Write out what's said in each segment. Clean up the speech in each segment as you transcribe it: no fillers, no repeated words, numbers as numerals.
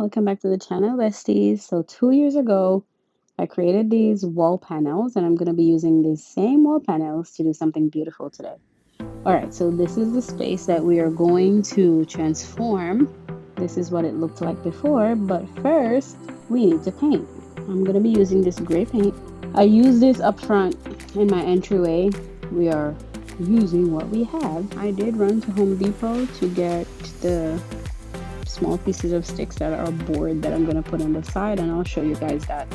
welcome back to the channel, besties. So 2 years ago, I created these wall panels and I'm going to be using these same wall panels to do something beautiful today. All right, so this is the space that we are going to transform. This is what it looked like before, but first we need to paint. I'm going to be using this gray paint. I use this up front in my entryway. We are using what we have. I did run to Home Depot to get the small pieces of sticks that are board that I'm going to put on the side, and I'll show you guys that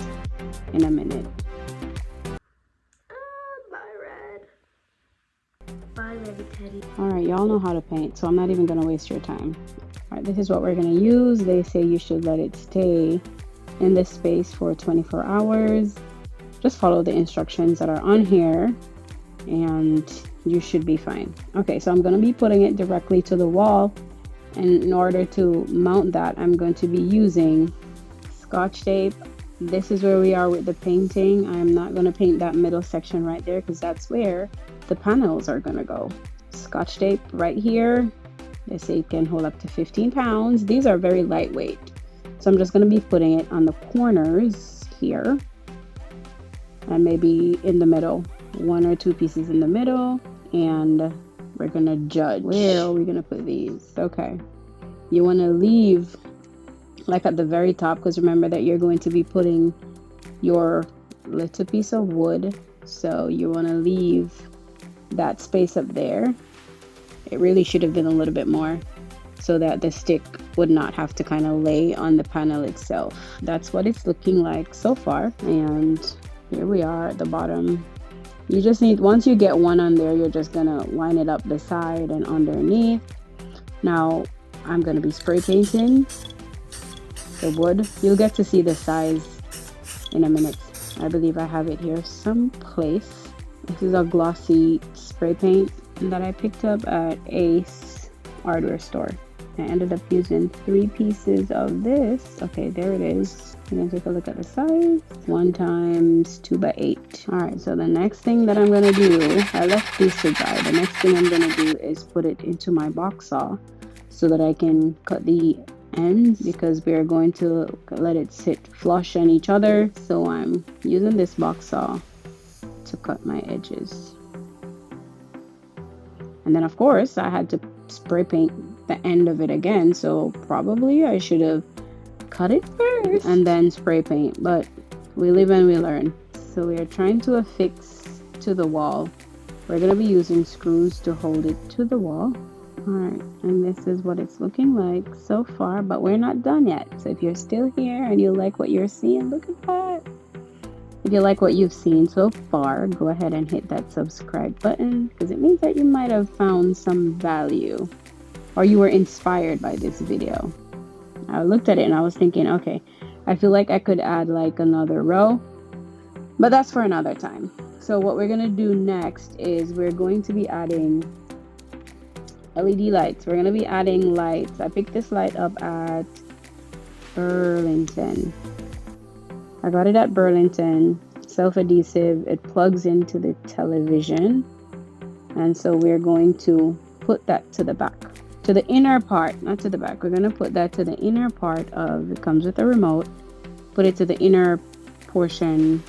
in a minute. Bye, Red. Bye, Baby Teddy. Alright, y'all know how to paint, so I'm not even going to waste your time. Alright, this is what we're going to use. They say you should let it stay in this space for 24 hours. Just follow the instructions that are on here and you should be fine. Okay, so I'm going to be putting it directly to the wall, and in order to mount that, I'm going to be using Scotch tape. This is where we are with the painting. I'm not going to paint that middle section right there because that's where the panels are going to go. Scotch tape right here. They say it can hold up to 15 pounds. These are very lightweight. So I'm just going to be putting it on the corners here and maybe in the middle, 1 or 2 pieces in the middle, and we're going to judge where are we going to put these. Okay, you want to leave like at the very top, because remember that you're going to be putting your little piece of wood, so you want to leave that space up there. It really should have been a little bit more so that the stick would not have to kind of lay on the panel itself. That's what it's looking like so far, and here we are at the bottom. You just need, once you get one on there, you're just gonna line it up the side and underneath. Now I'm gonna be spray painting the wood. You'll get to see the size in a minute. I believe I have it here someplace. This is a glossy spray paint that I picked up at Ace hardware store. I ended up using 3 pieces of this. Okay, there it is. You can take a look at the size. 1 times 2 by 8. All right, so the next thing that I'm gonna do, I left these to dry. The next thing I'm gonna do is put it into my box saw so that I can cut the ends, because we're going to let it sit flush on each other. So I'm using this box saw to cut my edges. And then of course I had to spray paint the end of it again, so probably I should have cut it first and then spray paint, but we live and we learn. So we are trying to affix to the wall. We're going to be using screws to hold it to the wall. Alright, and this is what it's looking like so far, but we're not done yet. So if you're still here and you like what you're seeing, look at that. If you like what you've seen so far, go ahead and hit that subscribe button, because it means that you might have found some value or you were inspired by this video. I looked at it and I was thinking, okay, I feel like I could add like another row, but that's for another time. So what we're going to do next is we're going to be adding LED lights. We're going to be adding lights. I picked this light up at Burlington. I got it at Burlington. Self-adhesive. It plugs into the television. And so we're going to put that to the back. To the inner part, not to the back. We're going to put that to the inner part of, it comes with a remote. Put it to the inner portion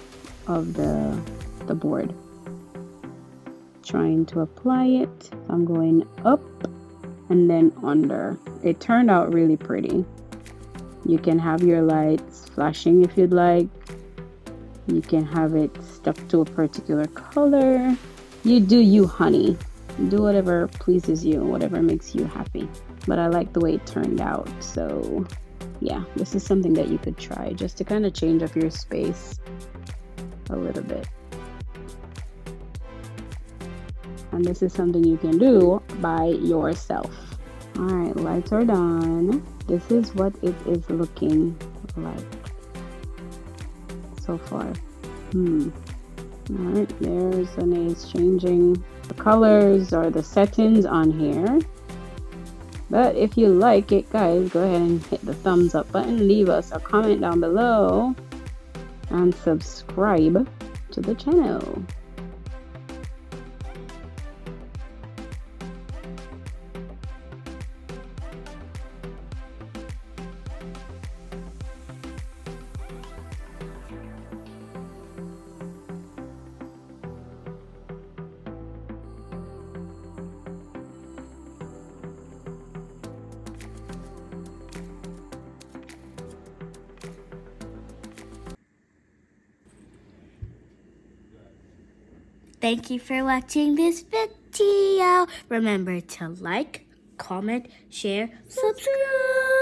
of the board. Trying to apply it. So I'm going up and then under. It turned out really pretty. You can have your lights flashing if you'd like. You can have it stuck to a particular color. You do you, honey. Do whatever pleases you, whatever makes you happy. But I like the way it turned out. So yeah, this is something that you could try just to kind of change up your space a little bit. And this is something you can do by yourself. All right, lights are done. This is what it is looking like so far. All right, there's an Ace changing the colors or the settings on here. But if you like it, guys, go ahead and hit the thumbs up button, leave us a comment down below, and subscribe to the channel. Thank you for watching this video. Remember to like, comment, share, subscribe.